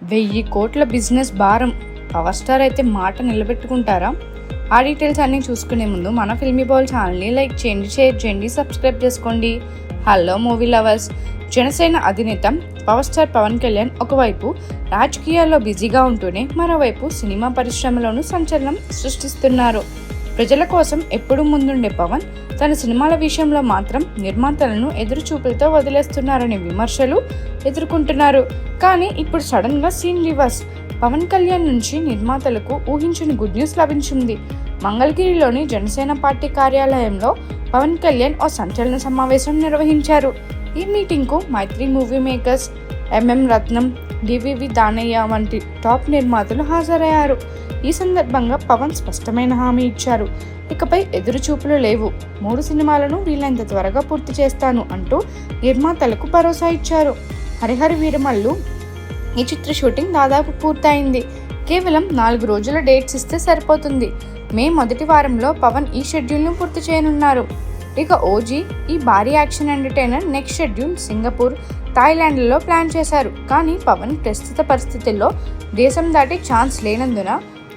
1000 కోట్ల బిజినెస్ భారం. Power star అయితే మాట నిలబెట్టుకుంటారా? ఆ డీటెయిల్స్ అన్నీ చూసుకునే ముందు మన ఫిల్మీ బాల్ ఛానల్ని లైక్ చేయండి, షేర్ చేయండి, సబ్స్క్రైబ్ చేసుకోండి. Hello movie lovers. జనసేన అధినేత పవర్ స్టార్ పవన్ కళ్యాణ్ ఒకవైపు రాజకీయాల్లో బిజీగా ఉంటూనే మరోవైపు సినిమా పరిశ్రమలోనూ సంచలనం సృష్టిస్తున్నారు. ప్రజల కోసం ఎప్పుడూ ముందుండే పవన్ తన సినిమాల విషయంలో మాత్రం నిర్మాతలను ఎదురుచూపులతో వదిలేస్తున్నారనే విమర్శలు ఎదుర్కొంటున్నారు. కానీ ఇప్పుడు సడన్ గా సీన్ రివర్స్. పవన్ కళ్యాణ్ నుంచి నిర్మాతలకు ఊహించని గుడ్ న్యూస్ లభించింది. మంగళగిరిలోని జనసేన పార్టీ కార్యాలయంలో పవన్ కళ్యాణ్ ఓ సంచలన సమావేశం నిర్వహించారు. ఈ మీటింగ్ కు మైత్రి మూవీ మేకర్స్, ఎంఎం రత్నం, డివివి దానయ్య వంటి టాప్ నిర్మాతలు హాజరయ్యారు. ఈ సందర్భంగా పవన్ స్పష్టమైన హామీ ఇచ్చారు. ఇకపై ఎదురుచూపులు లేవు, 3 సినిమాలను వీలైనంత త్వరగా పూర్తి చేస్తాను అంటూ నిర్మాతలకు భరోసా ఇచ్చారు. హరిహర వీరమల్లు ఈ చిత్ర షూటింగ్ దాదాపు పూర్తయింది. కేవలం 4 రోజుల డేట్స్ ఇస్తే సరిపోతుంది. మే మొదటి వారంలో పవన్ ఈ షెడ్యూల్ను పూర్తి చేయనున్నారు. ఇక ఓజీ ఈ భారీ action entertainer next schedule Singapore, థాయిలాండ్లలో ప్లాన్ చేశారు. కానీ పవన్ ప్రస్తుత పరిస్థితుల్లో దేశం దాటి ఛాన్స్ లేనందున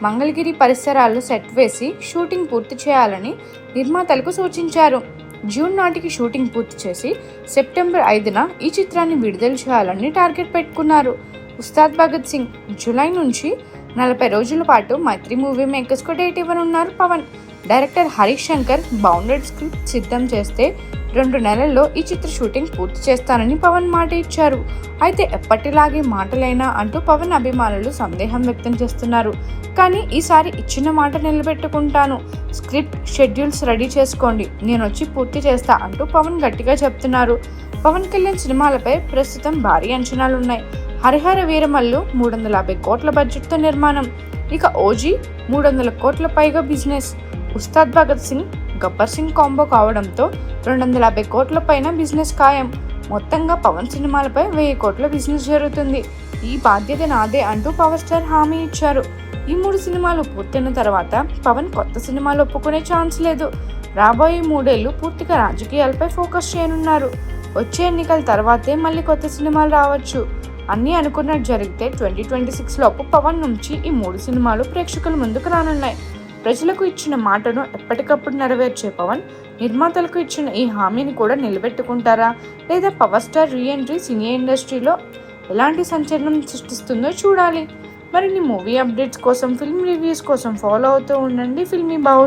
మంగళగిరి పరిసరాల్లో సెట్ వేసి షూటింగ్ పూర్తి చేయాలని నిర్మాతలకు సూచించారు. జూన్ నాటికి షూటింగ్ పూర్తి చేసి సెప్టెంబర్ 5న ఈ చిత్రాన్ని విడుదల చేయాలని టార్గెట్ పెట్టుకున్నారు. ఉస్తాద్ భగత్ సింగ్ జూలై నుంచి 40 రోజుల పాటు మైత్రి మూవీ మేకర్స్ కు డేట్ ఇవ్వనున్నారు Pawan. Director Harish Shankar bounded script సిద్ధం చేస్తే 2 నెలల్లో ఈ చిత్ర షూటింగ్ పూర్తి చేస్తానని పవన్ మాట ఇచ్చారు. అయితే ఎప్పటిలాగే మాటలేనా అంటూ పవన్ అభిమానులు సందేహం వ్యక్తం చేస్తున్నారు. కానీ ఈసారి ఇచ్చిన మాట నిలబెట్టుకుంటాను, స్క్రిప్ట్ షెడ్యూల్స్ రెడీ చేసుకోండి, నేను వచ్చి పూర్తి చేస్తా అంటూ పవన్ గట్టిగా చెప్తున్నారు. పవన్ కళ్యాణ్ సినిమాలపై ప్రస్తుతం భారీ అంచనాలున్నాయి. హరిహర వీరమల్లు 350 కోట్ల బడ్జెట్తో నిర్మాణం. ఇక ఓజీ 300 కోట్ల పైగా బిజినెస్. ఉస్తాద్ భగత్ సింగ్, గబ్బర్ సింగ్ కాంబో కావడంతో 250 కోట్ల పైన బిజినెస్ ఖాయం. మొత్తంగా పవన్ సినిమాలపై 1000 కోట్ల బిజినెస్ జరుగుతుంది. ఈ బాధ్యత నాదే అంటూ పవర్ స్టార్ హామీ ఇచ్చారు. ఈ 3 సినిమాలు పూర్తయిన తర్వాత పవన్ కొత్త సినిమాలు ఒప్పుకునే ఛాన్స్ లేదు. రాబోయే 3 ఏళ్లు పూర్తిగా రాజకీయాలపై ఫోకస్ చేయనున్నారు. వచ్చే ఎన్నికల తర్వాతే మళ్ళీ కొత్త సినిమాలు రావచ్చు. అన్నీ అనుకున్నట్టు జరిగితే 2026 లోపు పవన్ నుంచి ఈ 3 సినిమాలు ప్రేక్షకుల ముందుకు రానున్నాయి. ప్రజలకు ఇచ్చిన మాటను ఎప్పటికప్పుడు నెరవేర్చే పవన్ నిర్మాతలకు ఇచ్చిన ఈ హామీని కూడా నిలబెట్టుకుంటారా, లేదా పవర్ స్టార్ రీఎంట్రీ సినీ ఇండస్ట్రీలో ఎలాంటి సంచలనం సృష్టిస్తుందో చూడాలి. మరిన్ని మూవీ అప్డేట్స్ కోసం, ఫిల్మ్ రివ్యూస్ కోసం ఫాలో అవుతూ ఉండండి ఫిల్మీ బౌల్.